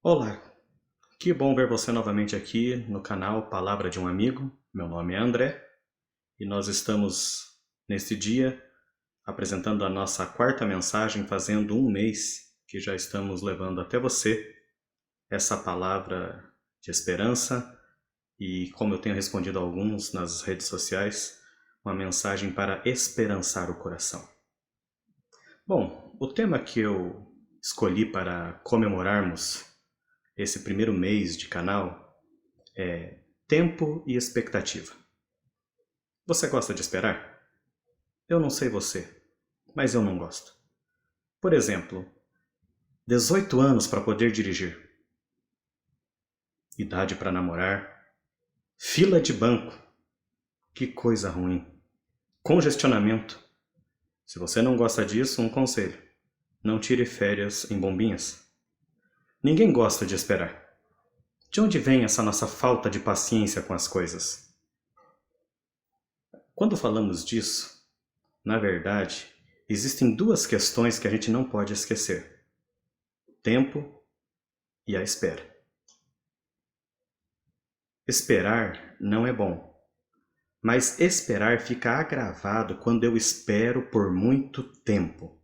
Olá, que bom ver você novamente aqui no canal Palavra de um Amigo. Meu nome é André e nós estamos neste dia apresentando a nossa quarta mensagem, fazendo um mês que já estamos levando até você essa palavra de esperança e, como eu tenho respondido a alguns nas redes sociais, uma mensagem para esperançar o coração. Bom, o tema que eu escolhi para comemorarmos esse primeiro mês de canal é tempo e expectativa. Você gosta de esperar? Eu não sei você, mas eu não gosto. Por exemplo, 18 anos para poder dirigir, idade para namorar, fila de banco, que coisa ruim, congestionamento. Se você não gosta disso, um conselho: não tire férias em Bombinhas. Ninguém gosta de esperar. De onde vem essa nossa falta de paciência com as coisas? Quando falamos disso, na verdade, existem duas questões que a gente não pode esquecer: o tempo e a espera. Esperar não é bom, mas esperar fica agravado quando eu espero por muito tempo.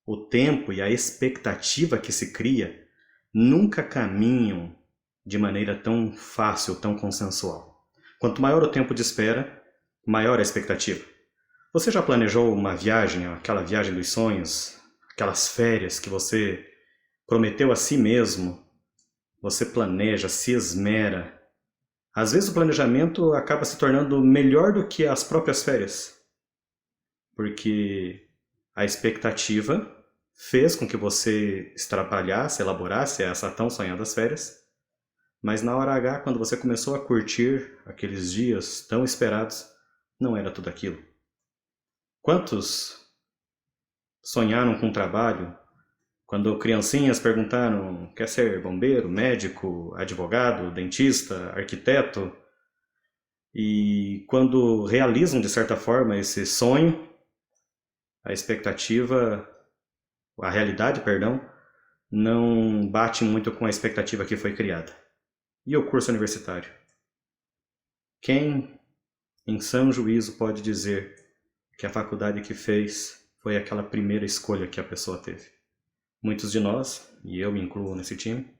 O tempo e a expectativa que se cria nunca caminham de maneira tão fácil, tão consensual. Quanto maior o tempo de espera, maior a expectativa. Você já planejou uma viagem, aquela viagem dos sonhos, aquelas férias que você prometeu a si mesmo? Você planeja, se esmera. Às vezes o planejamento acaba se tornando melhor do que as próprias férias, porque a expectativa fez com que você extrapolhasse, elaborasse essa tão sonhadas férias, mas na hora H, quando você começou a curtir aqueles dias tão esperados, não era tudo aquilo. Quantos sonharam com trabalho quando criancinhas perguntaram: quer ser bombeiro, médico, advogado, dentista, arquiteto? E quando realizam de certa forma esse sonho, a expectativa, a realidade, perdão, não bate muito com a expectativa que foi criada. E o curso universitário? Quem, em sã juízo, pode dizer que a faculdade que fez foi aquela primeira escolha que a pessoa teve? Muitos de nós, e eu me incluo nesse time,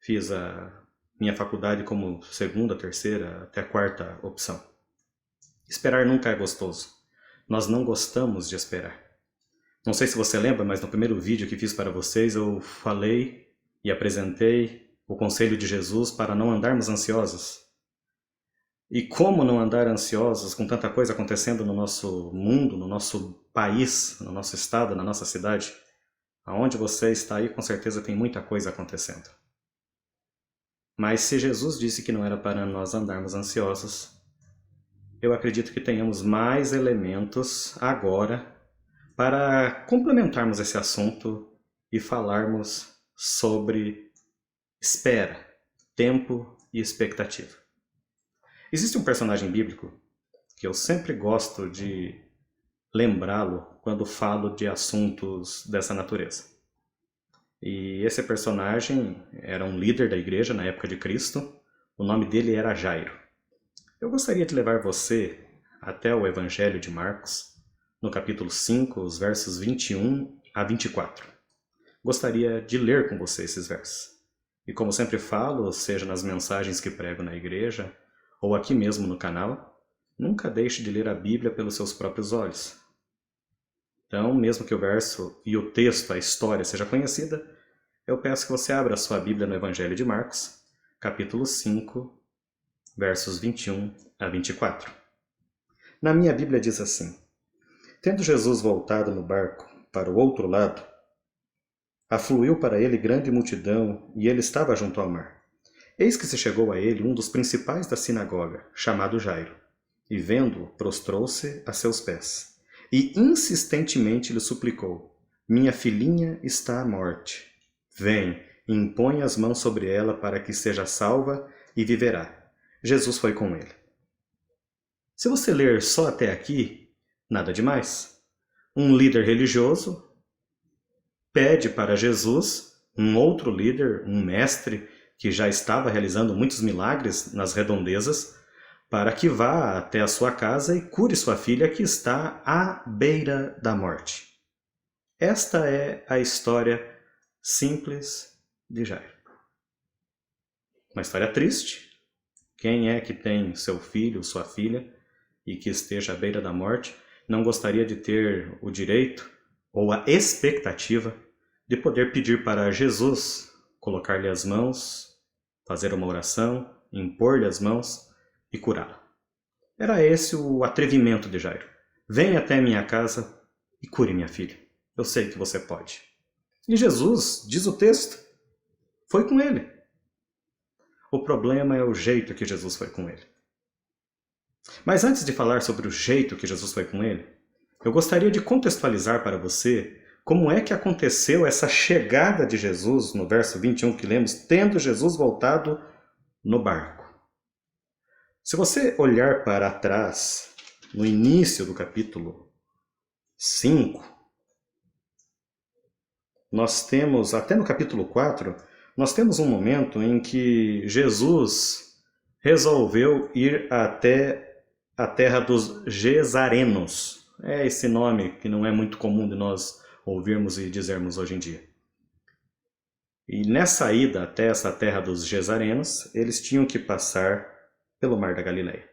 fiz a minha faculdade como segunda, terceira, até quarta opção. Esperar nunca é gostoso. Nós não gostamos de esperar. Não sei se você lembra, mas no primeiro vídeo que fiz para vocês eu falei e apresentei o conselho de Jesus para não andarmos ansiosos. E como não andar ansiosos com tanta coisa acontecendo no nosso mundo, no nosso país, no nosso estado, na nossa cidade? Aonde você está aí, com certeza tem muita coisa acontecendo. Mas se Jesus disse que não era para nós andarmos ansiosos, eu acredito que tenhamos mais elementos agora para complementarmos esse assunto e falarmos sobre espera, tempo e expectativa. Existe um personagem bíblico que eu sempre gosto de lembrá-lo quando falo de assuntos dessa natureza. E esse personagem era um líder da igreja na época de Cristo. O nome dele era Jairo. Eu gostaria de levar você até o Evangelho de Marcos, no capítulo 5, os versos 21 a 24. Gostaria de ler com você esses versos. E como sempre falo, seja nas mensagens que prego na igreja ou aqui mesmo no canal, nunca deixe de ler a Bíblia pelos seus próprios olhos. Então, mesmo que o verso e o texto, a história seja conhecida, eu peço que você abra a sua Bíblia no Evangelho de Marcos, capítulo 5, versos 21 a 24. Na minha Bíblia diz assim: tendo Jesus voltado no barco para o outro lado, afluiu para ele grande multidão, e ele estava junto ao mar. Eis que se chegou a ele um dos principais da sinagoga, chamado Jairo, e vendo-o, prostrou-se a seus pés, e insistentemente lhe suplicou: minha filhinha está à morte. Vem, e impõe as mãos sobre ela para que seja salva e viverá. Jesus foi com ele. Se você ler só até aqui, nada demais. Um líder religioso pede para Jesus um outro líder, um mestre, que já estava realizando muitos milagres nas redondezas, para que vá até a sua casa e cure sua filha que está à beira da morte. Esta é a história simples de Jairo. Uma história triste. Quem é que tem seu filho, sua filha, e que esteja à beira da morte, não gostaria de ter o direito ou a expectativa de poder pedir para Jesus colocar-lhe as mãos, fazer uma oração, impor-lhe as mãos e curá-la. Era esse o atrevimento de Jairo. Venha até minha casa e cure minha filha. Eu sei que você pode. E Jesus, diz o texto, foi com ele. O problema é o jeito que Jesus foi com ele. Mas antes de falar sobre o jeito que Jesus foi com ele, eu gostaria de contextualizar para você como é que aconteceu essa chegada de Jesus, no verso 21 que lemos, tendo Jesus voltado no barco. Se você olhar para trás, no início do capítulo 5, nós temos, até no capítulo 4, nós temos um momento em que Jesus resolveu ir até a terra dos Gesarenos. É esse nome que não é muito comum de nós ouvirmos e dizermos hoje em dia. E nessa ida até essa terra dos Gesarenos, eles tinham que passar pelo Mar da Galileia.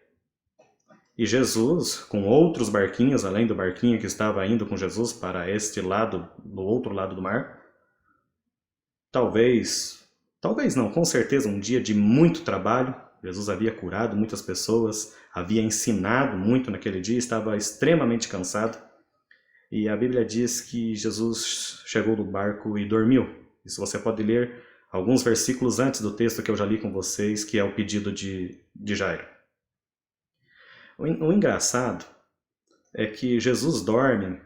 E Jesus, com outros barquinhos, além do barquinho que estava indo com Jesus para este lado, do outro lado do mar, talvez não, com certeza um dia de muito trabalho. Jesus havia curado muitas pessoas, havia ensinado muito naquele dia, estava extremamente cansado. E a Bíblia diz que Jesus chegou do barco e dormiu. Isso você pode ler alguns versículos antes do texto que eu já li com vocês, que é o pedido de Jairo. O engraçado é que Jesus dorme,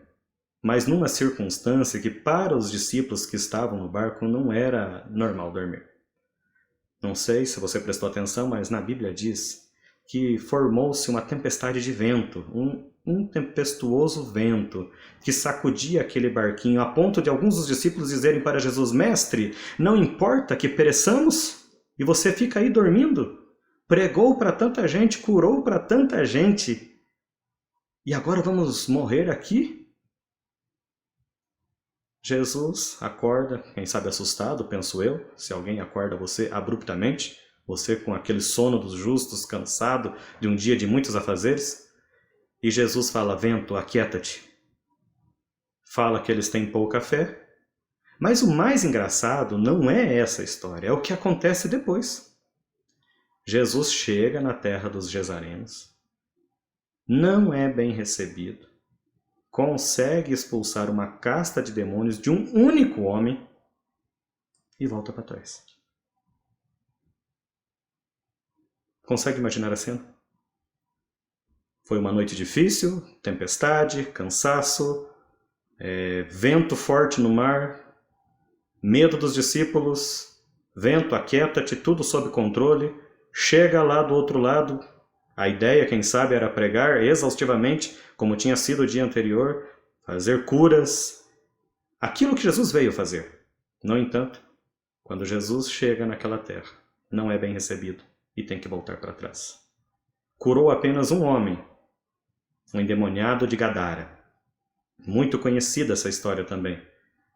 mas numa circunstância que para os discípulos que estavam no barco não era normal dormir. Não sei se você prestou atenção, mas na Bíblia diz que formou-se uma tempestade de vento, um tempestuoso vento que sacudia aquele barquinho a ponto de alguns dos discípulos dizerem para Jesus: Mestre, não importa que pereçamos e você fica aí dormindo? Pregou para tanta gente, curou para tanta gente e agora vamos morrer aqui? Jesus acorda, quem sabe assustado, penso eu, se alguém acorda você abruptamente, você com aquele sono dos justos, cansado de um dia de muitos afazeres, e Jesus fala: vento, aquieta-te. Fala que eles têm pouca fé, mas o mais engraçado não é essa história, é o que acontece depois. Jesus chega na terra dos Gesarenos, não é bem recebido, consegue expulsar uma casta de demônios de um único homem e volta para trás. Consegue imaginar a cena? Foi uma noite difícil, tempestade, cansaço, vento forte no mar, medo dos discípulos, vento, aquieta-te, tudo sob controle. Chega lá do outro lado, a ideia, quem sabe, era pregar exaustivamente, como tinha sido o dia anterior, fazer curas, aquilo que Jesus veio fazer. No entanto, quando Jesus chega naquela terra, não é bem recebido e tem que voltar para trás. Curou apenas um homem, um endemoniado de Gadara. Muito conhecida essa história também.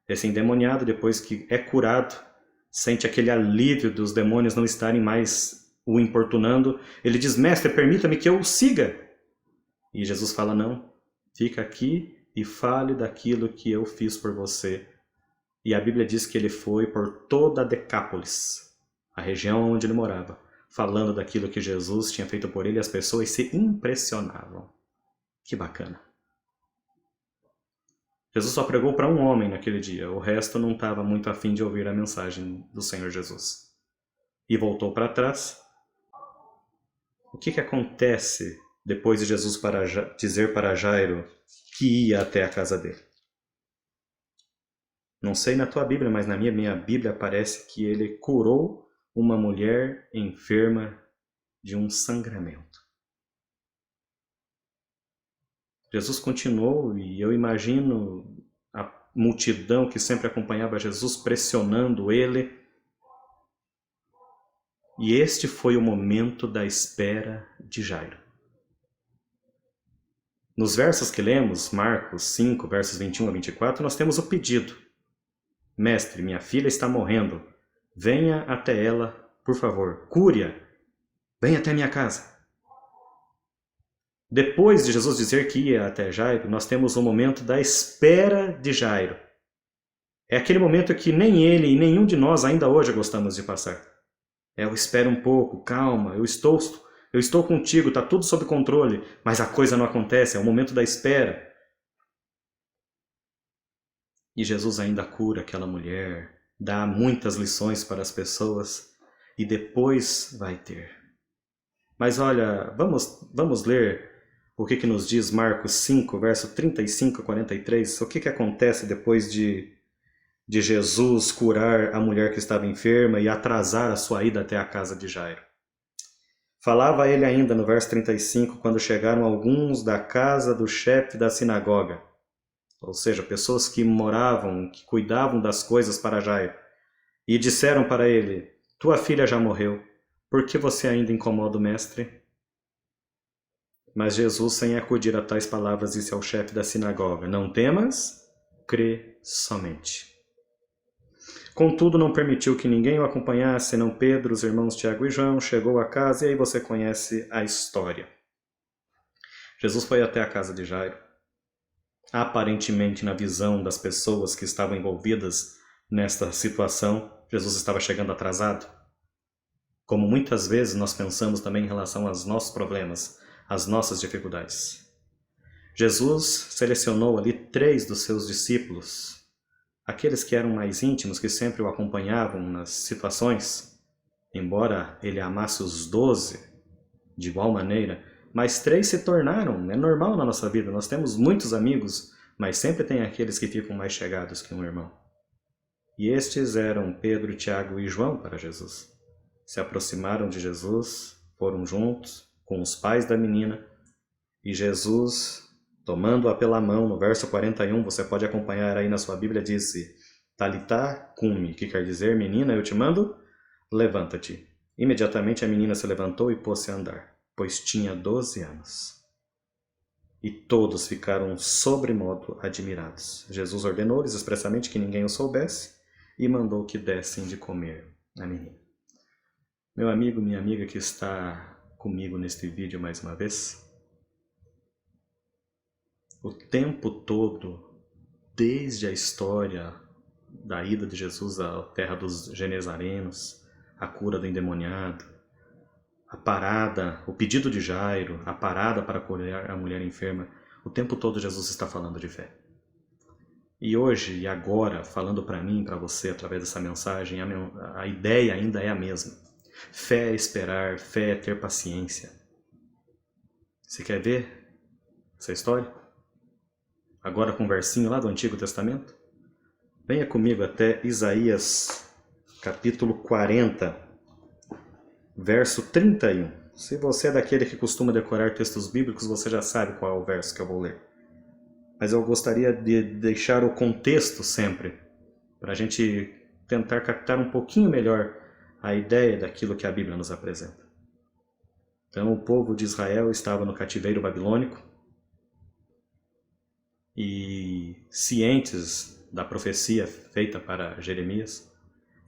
Esse endemoniado, depois que é curado, sente aquele alívio dos demônios não estarem mais o importunando. Ele diz: Mestre, permita-me que eu o siga. E Jesus fala: não, fica aqui e fale daquilo que eu fiz por você. E a Bíblia diz que ele foi por toda a Decápolis, a região onde ele morava, falando daquilo que Jesus tinha feito por ele, e as pessoas se impressionavam. Que bacana. Jesus só pregou para um homem naquele dia, o resto não estava muito afim de ouvir a mensagem do Senhor Jesus. E voltou para trás. O que acontece depois de Jesus dizer para Jairo que ia até a casa dele? Não sei na tua Bíblia, mas na minha Bíblia parece que ele curou uma mulher enferma de um sangramento. Jesus continuou, e eu imagino multidão que sempre acompanhava Jesus, pressionando ele. E este foi o momento da espera de Jairo. Nos versos que lemos, Marcos 5, versos 21 a 24, nós temos o pedido. Mestre, minha filha está morrendo. Venha até ela, por favor. Cure-a. Venha até minha casa. Depois de Jesus dizer que ia até Jairo, nós temos o momento da espera de Jairo. É aquele momento que nem ele e nenhum de nós ainda hoje gostamos de passar. Eu espero um pouco, calma, eu estou contigo, está tudo sob controle, mas a coisa não acontece, é o momento da espera. E Jesus ainda cura aquela mulher, dá muitas lições para as pessoas e depois vai ter. Mas olha, vamos ler o que nos diz Marcos 5, verso 35 a 43, o que acontece depois de Jesus curar a mulher que estava enferma e atrasar a sua ida até a casa de Jairo. Falava ele ainda no verso 35, quando chegaram alguns da casa do chefe da sinagoga, ou seja, pessoas que moravam, que cuidavam das coisas para Jairo, e disseram para ele, tua filha já morreu, por que você ainda incomoda o mestre? Mas Jesus, sem acudir a tais palavras, disse ao chefe da sinagoga, não temas, crê somente. Contudo, não permitiu que ninguém o acompanhasse, senão Pedro, os irmãos Tiago e João, chegou à casa e aí você conhece a história. Jesus foi até a casa de Jairo. Aparentemente, na visão das pessoas que estavam envolvidas nesta situação, Jesus estava chegando atrasado. Como muitas vezes nós pensamos também em relação aos nossos problemas, às nossas dificuldades. Jesus selecionou ali 3 dos seus discípulos, aqueles que eram mais íntimos, que sempre o acompanhavam nas situações, embora ele amasse os 12 de igual maneira, mas 3 se tornaram, é normal na nossa vida, nós temos muitos amigos, mas sempre tem aqueles que ficam mais chegados que um irmão. E estes eram Pedro, Tiago e João para Jesus. Se aproximaram de Jesus, foram juntos com os pais da menina, e Jesus, tomando-a pela mão, no verso 41, você pode acompanhar aí na sua Bíblia, disse, Talitá cumi, que quer dizer, menina, eu te mando, levanta-te. Imediatamente a menina se levantou e pôs-se a andar, pois tinha 12 anos. E todos ficaram sobremodo admirados. Jesus ordenou-lhes expressamente que ninguém o soubesse e mandou que dessem de comer a menina. Meu amigo, minha amiga que está comigo neste vídeo mais uma vez, o tempo todo, desde a história da ida de Jesus à terra dos genezarenos, a cura do endemoniado, a parada, o pedido de Jairo, a parada para curar a mulher enferma, o tempo todo Jesus está falando de fé. E hoje e agora, falando para mim e para você através dessa mensagem, a ideia ainda é a mesma. Fé é esperar, fé é ter paciência. Você quer ver essa história? Agora com um versinho lá do Antigo Testamento? Venha comigo até Isaías, capítulo 40, verso 31. Se você é daquele que costuma decorar textos bíblicos, você já sabe qual é o verso que eu vou ler. Mas eu gostaria de deixar o contexto sempre, para a gente tentar captar um pouquinho melhor a ideia daquilo que a Bíblia nos apresenta. Então, o povo de Israel estava no cativeiro babilônico e, cientes da profecia feita para Jeremias,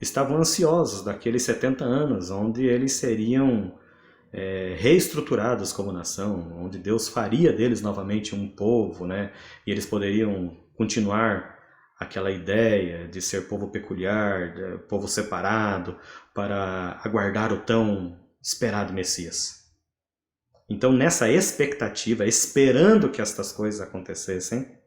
estavam ansiosos daqueles 70 anos, onde eles seriam reestruturados como nação, onde Deus faria deles novamente um povo, né? E eles poderiam continuar aquela ideia de ser povo peculiar, povo separado, para aguardar o tão esperado Messias. Então, nessa expectativa, esperando que estas coisas acontecessem,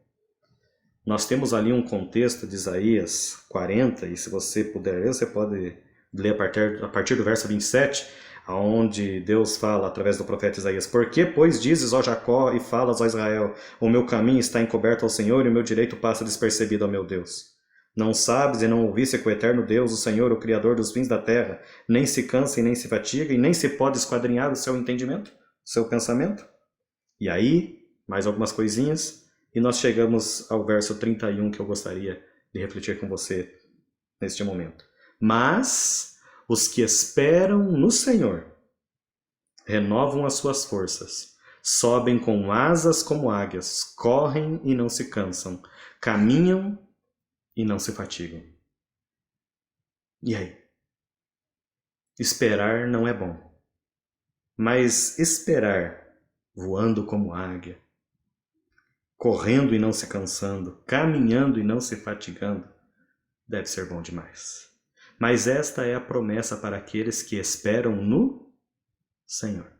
nós temos ali um contexto de Isaías 40, e se você puder ler, você pode ler a partir do verso 27, onde Deus fala através do profeta Isaías, por que, pois, dizes, ó Jacó, e falas, ó Israel, o meu caminho está encoberto ao Senhor, e o meu direito passa despercebido ao meu Deus. Não sabes e não ouviste que o eterno Deus, o Senhor, o Criador dos fins da terra, nem se cansa e nem se fatiga, e nem se pode esquadrinhar o seu entendimento, o seu pensamento? E aí, mais algumas coisinhas, E nós chegamos ao verso 31 que eu gostaria de refletir com você neste momento. Mas os que esperam no Senhor renovam as suas forças, sobem com asas como águias, correm e não se cansam, caminham e não se fatigam. E aí? Esperar não é bom, mas esperar voando como águia, correndo e não se cansando, caminhando e não se fatigando, deve ser bom demais. Mas esta é a promessa para aqueles que esperam no Senhor.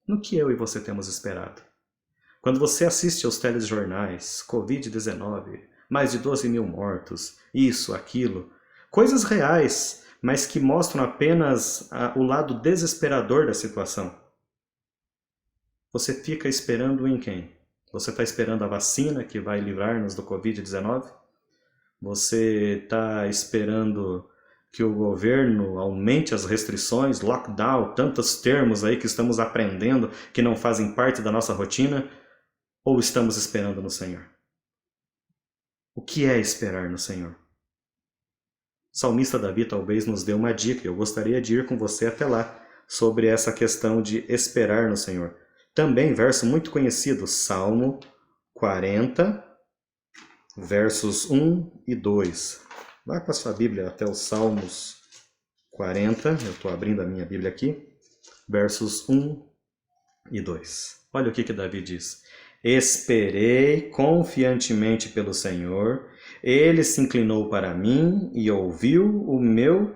No que eu e você temos esperado? Quando você assiste aos telejornais, Covid-19, mais de 12 mil mortos, isso, aquilo, coisas reais, mas que mostram apenas o lado desesperador da situação. Você fica esperando em quem? Você está esperando a vacina que vai livrar-nos do Covid-19? Você está esperando que o governo aumente as restrições, lockdown, tantos termos aí que estamos aprendendo que não fazem parte da nossa rotina? Ou estamos esperando no Senhor? O que é esperar no Senhor? O salmista Davi talvez nos dê uma dica, e eu gostaria de ir com você até lá, sobre essa questão de esperar no Senhor. Também, verso muito conhecido, Salmo 40, versos 1 e 2. Vá com a sua Bíblia até os Salmos 40, eu estou abrindo a minha Bíblia aqui, versos 1 e 2. Olha o que Davi diz. Esperei confiantemente pelo Senhor, ele se inclinou para mim e ouviu o meu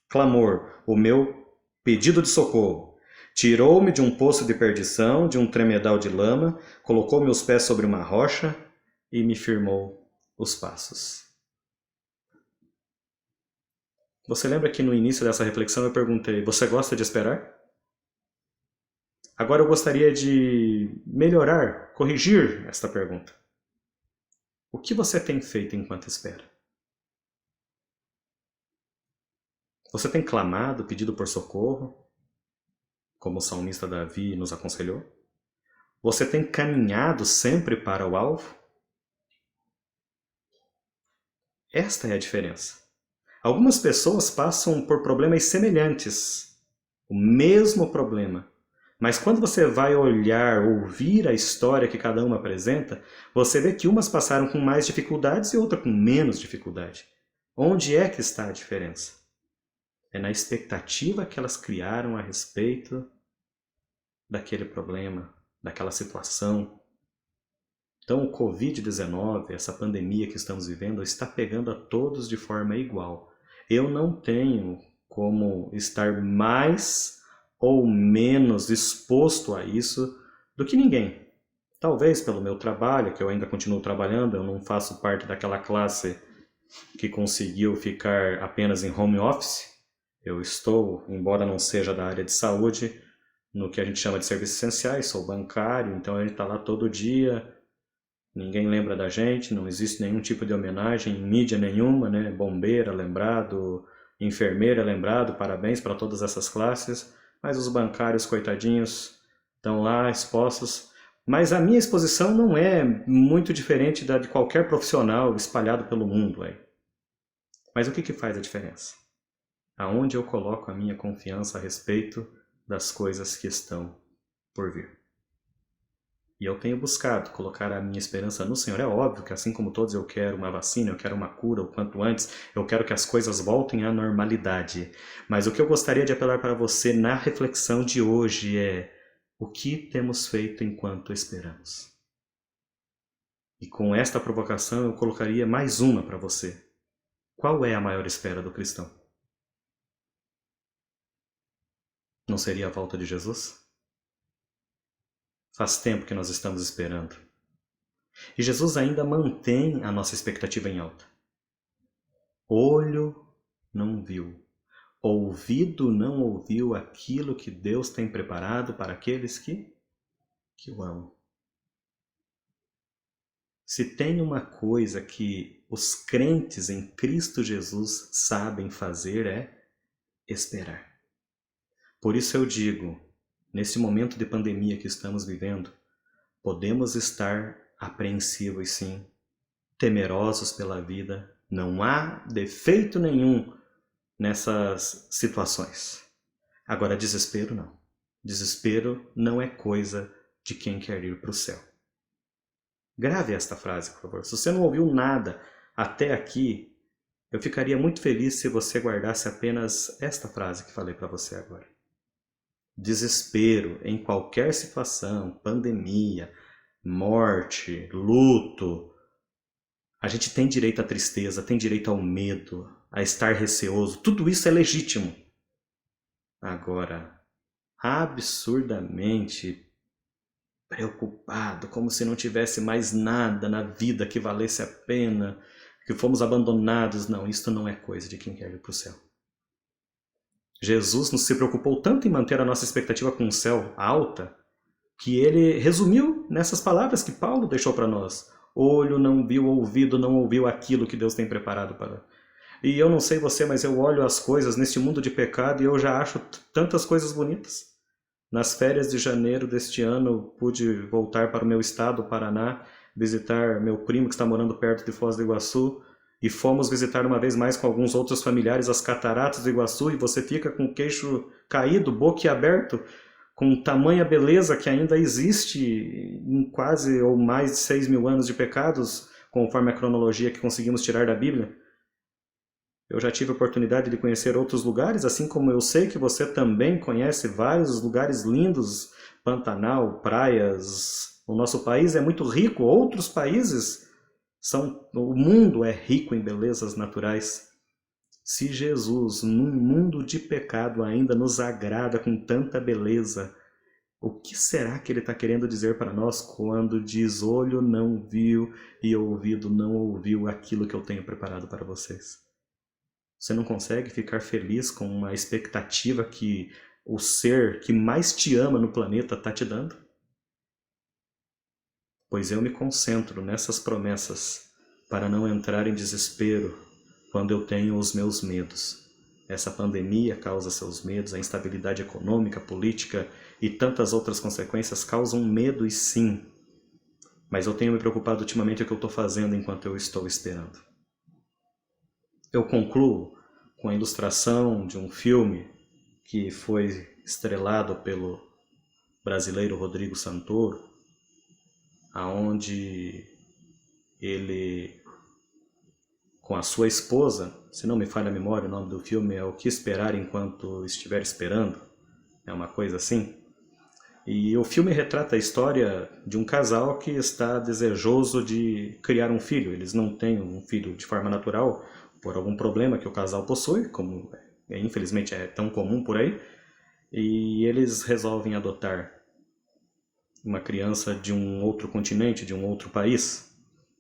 clamor, o meu pedido de socorro. Tirou-me de um poço de perdição, de um tremedal de lama, colocou meus pés sobre uma rocha e me firmou os passos. Você lembra que no início dessa reflexão eu perguntei, você gosta de esperar? Agora eu gostaria de melhorar, corrigir esta pergunta. O que você tem feito enquanto espera? Você tem clamado, pedido por socorro, como o salmista Davi nos aconselhou? Você tem caminhado sempre para o alvo? Esta é a diferença. Algumas pessoas passam por problemas semelhantes, o mesmo problema. Mas quando você vai olhar, ouvir a história que cada uma apresenta, você vê que umas passaram com mais dificuldades e outras com menos dificuldade. Onde é que está a diferença? É na expectativa que elas criaram a respeito daquele problema, daquela situação. Então o Covid-19, essa pandemia que estamos vivendo, está pegando a todos de forma igual. Eu não tenho como estar mais ou menos exposto a isso do que ninguém. Talvez pelo meu trabalho, que eu ainda continuo trabalhando, eu não faço parte daquela classe que conseguiu ficar apenas em home office. Eu estou, embora não seja da área de saúde, no que a gente chama de serviços essenciais, sou bancário, então a gente está lá todo dia, ninguém lembra da gente, não existe nenhum tipo de homenagem, mídia nenhuma, né? Bombeira lembrado, enfermeira lembrado, parabéns para todas essas classes, mas os bancários, coitadinhos, estão lá expostos. Mas a minha exposição não é muito diferente da de qualquer profissional espalhado pelo mundo. Mas o que faz a diferença? Aonde eu coloco a minha confiança a respeito das coisas que estão por vir. E eu tenho buscado colocar a minha esperança no Senhor. É óbvio que assim como todos eu quero uma vacina, eu quero uma cura o quanto antes, eu quero que as coisas voltem à normalidade. Mas o que eu gostaria de apelar para você na reflexão de hoje é o que temos feito enquanto esperamos. E com esta provocação eu colocaria mais uma para você. Qual é a maior espera do cristão? Não seria a volta de Jesus? Faz tempo que nós estamos esperando. E Jesus ainda mantém a nossa expectativa em alta. Olho não viu, ouvido não ouviu aquilo que Deus tem preparado para aqueles que o amam. Se tem uma coisa que os crentes em Cristo Jesus sabem fazer é esperar. Por isso eu digo, nesse momento de pandemia que estamos vivendo, Podemos estar apreensivos, sim, temerosos pela vida. Não há defeito nenhum nessas situações. Agora, desespero não. Desespero não é coisa de quem quer ir para o céu. Grave esta frase, por favor. Se você não ouviu nada até aqui, eu ficaria muito feliz se você guardasse apenas esta frase que falei para você agora. Desespero em qualquer situação, pandemia, morte, luto. A gente tem direito à tristeza, tem direito ao medo, a estar receoso. Tudo isso é legítimo. Agora, absurdamente preocupado, como se não tivesse mais nada na vida que valesse a pena, que fomos abandonados. Não, isto não é coisa de quem quer ir para o céu. Jesus não se preocupou tanto em manter a nossa expectativa com o céu alta, que ele resumiu nessas palavras que Paulo deixou para nós. Olho não viu, ouvido não ouviu aquilo que Deus tem preparado para. E eu não sei você, mas eu olho as coisas neste mundo de pecado e eu já acho tantas coisas bonitas. Nas férias de janeiro deste ano, pude voltar para o meu estado, o Paraná, visitar meu primo que está morando perto de Foz do Iguaçu, e fomos visitar uma vez mais com alguns outros familiares as cataratas do Iguaçu, e você fica com o queixo caído, boquiaberto, com tamanha beleza que ainda existe em quase ou mais de 6.000 anos de pecados, conforme a cronologia que conseguimos tirar da Bíblia. Eu já tive a oportunidade de conhecer outros lugares, assim como eu sei que você também conhece vários lugares lindos, Pantanal, praias. O nosso país é muito rico, outros países são... O mundo é rico em belezas naturais. Se Jesus, num mundo de pecado, ainda nos agrada com tanta beleza, o que será que ele está querendo dizer para nós quando diz: olho não viu e ouvido não ouviu aquilo que eu tenho preparado para vocês? Você não consegue ficar feliz com uma expectativa que o ser que mais te ama no planeta está te dando? Pois eu me concentro nessas promessas para não entrar em desespero quando eu tenho os meus medos. Essa pandemia causa seus medos, a instabilidade econômica, política e tantas outras consequências causam medo, e sim. Mas eu tenho me preocupado ultimamente com o que eu estou fazendo enquanto eu estou esperando. Eu concluo com a ilustração de um filme que foi estrelado pelo brasileiro Rodrigo Santoro, aonde ele, com a sua esposa, se não me falha a memória, o nome do filme é O que Esperar Enquanto Estiver Esperando, é uma coisa assim. E o filme retrata a história de um casal que está desejoso de criar um filho. Eles não têm um filho de forma natural, por algum problema que o casal possui, como infelizmente é tão comum por aí, e eles resolvem adotar uma criança de um outro continente, de um outro país.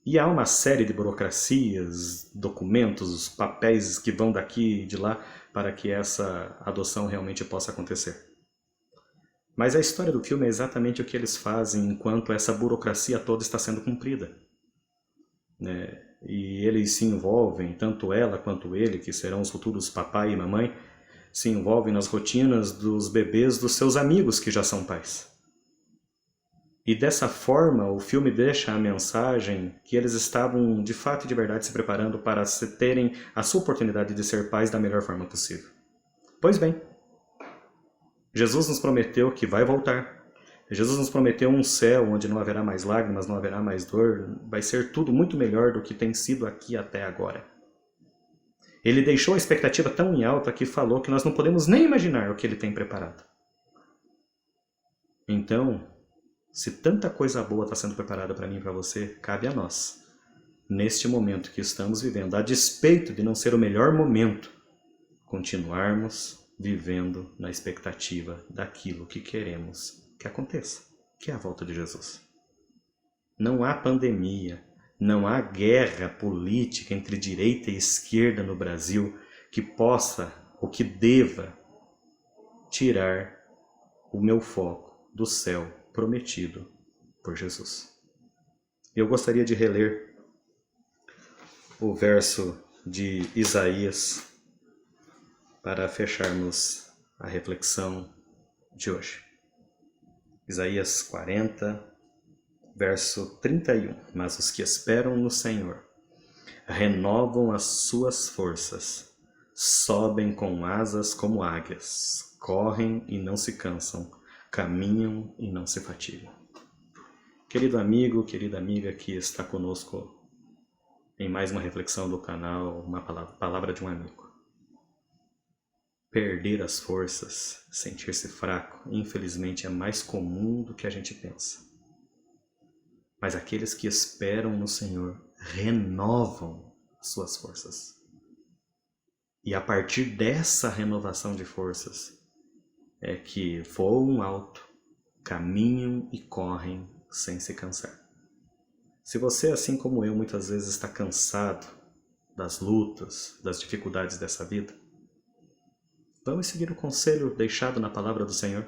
E há uma série de burocracias, documentos, papéis que vão daqui e de lá para que essa adoção realmente possa acontecer. Mas a história do filme é exatamente o que eles fazem enquanto essa burocracia toda está sendo cumprida. E eles se envolvem, tanto ela quanto ele, que serão os futuros papai e mamãe, se envolvem nas rotinas dos bebês dos seus amigos que já são pais. E dessa forma o filme deixa a mensagem que eles estavam de fato e de verdade se preparando para terem a sua oportunidade de ser pais da melhor forma possível. Pois bem, Jesus nos prometeu que vai voltar. Jesus nos prometeu um céu onde não haverá mais lágrimas, não haverá mais dor. Vai ser tudo muito melhor do que tem sido aqui até agora. Ele deixou a expectativa tão em alta que falou que nós não podemos nem imaginar o que ele tem preparado. Então, se tanta coisa boa está sendo preparada para mim e para você, cabe a nós, neste momento que estamos vivendo, a despeito de não ser o melhor momento, continuarmos vivendo na expectativa daquilo que queremos que aconteça, que é a volta de Jesus. Não há pandemia, não há guerra política entre direita e esquerda no Brasil que possa ou que deva tirar o meu foco do céu prometido por Jesus. Eu gostaria de reler o verso de Isaías para fecharmos a reflexão de hoje. Isaías 40, Verso 31. Mas os que esperam no Senhor renovam as suas forças, sobem com asas como águias, correm e não se cansam, caminham e não se fatigam. Querido amigo, querida amiga que está conosco em mais uma reflexão do canal, uma palavra de um amigo. Perder as forças, sentir-se fraco, infelizmente é mais comum do que a gente pensa. Mas aqueles que esperam no Senhor renovam suas forças. E a partir dessa renovação de forças é que voam alto, caminham e correm sem se cansar. Se você, assim como eu, muitas vezes está cansado das lutas, das dificuldades dessa vida, vamos seguir o conselho deixado na palavra do Senhor.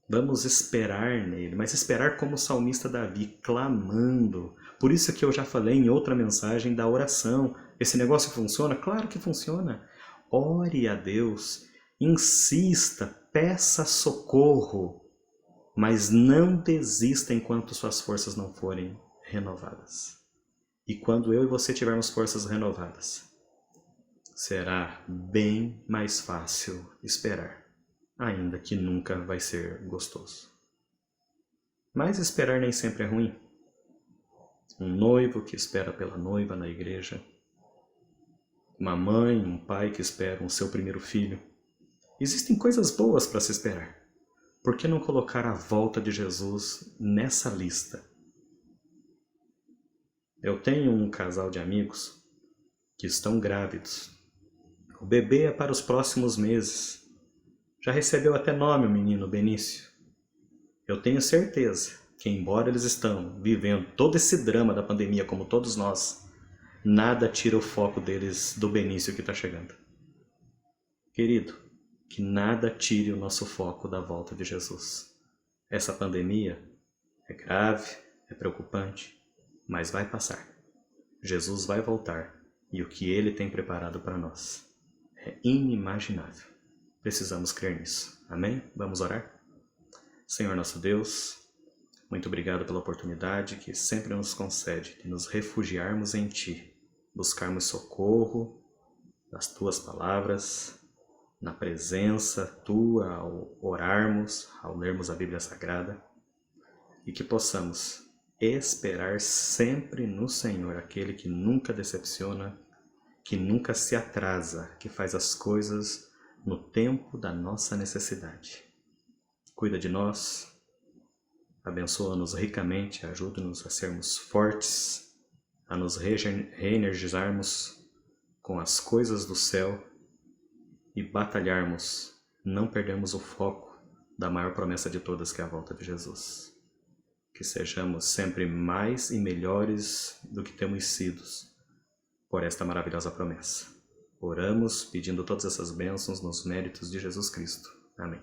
Vamos esperar nele, mas esperar como o salmista Davi, clamando. Por isso que eu já falei em outra mensagem da oração. Esse negócio funciona? Claro que funciona. Ore a Deus, insista, peça socorro, mas não desista enquanto suas forças não forem renovadas. E quando eu e você tivermos forças renovadas, será bem mais fácil esperar, ainda que nunca vai ser gostoso. Mas esperar nem sempre é ruim. Um noivo que espera pela noiva na igreja, uma mãe, um pai que espera o seu primeiro filho. Existem coisas boas para se esperar. Por que não colocar a volta de Jesus nessa lista? Eu tenho um casal de amigos que estão grávidos. O bebê é para os próximos meses. Já recebeu até nome o menino Benício. Eu tenho certeza que, embora eles estão vivendo todo esse drama da pandemia como todos nós, nada tira o foco deles do Benício que está chegando. Querido, que nada tire o nosso foco da volta de Jesus. Essa pandemia é grave, é preocupante, mas vai passar. Jesus vai voltar e o que Ele tem preparado para nós é inimaginável. Precisamos crer nisso. Amém? Vamos orar? Senhor nosso Deus, muito obrigado pela oportunidade que sempre nos concede de nos refugiarmos em Ti, buscarmos socorro nas Tuas palavras, na presença Tua ao orarmos, ao lermos a Bíblia Sagrada, e que possamos esperar sempre no Senhor, aquele que nunca decepciona, que nunca se atrasa, que faz as coisas no tempo da nossa necessidade. Cuida de nós, abençoa-nos ricamente, ajuda-nos a sermos fortes, a nos reenergizarmos com as coisas do céu e batalharmos, não perdermos o foco da maior promessa de todas, que é a volta de Jesus. Que sejamos sempre mais e melhores do que temos sido por esta maravilhosa promessa. Oramos pedindo todas essas bênçãos nos méritos de Jesus Cristo. Amém.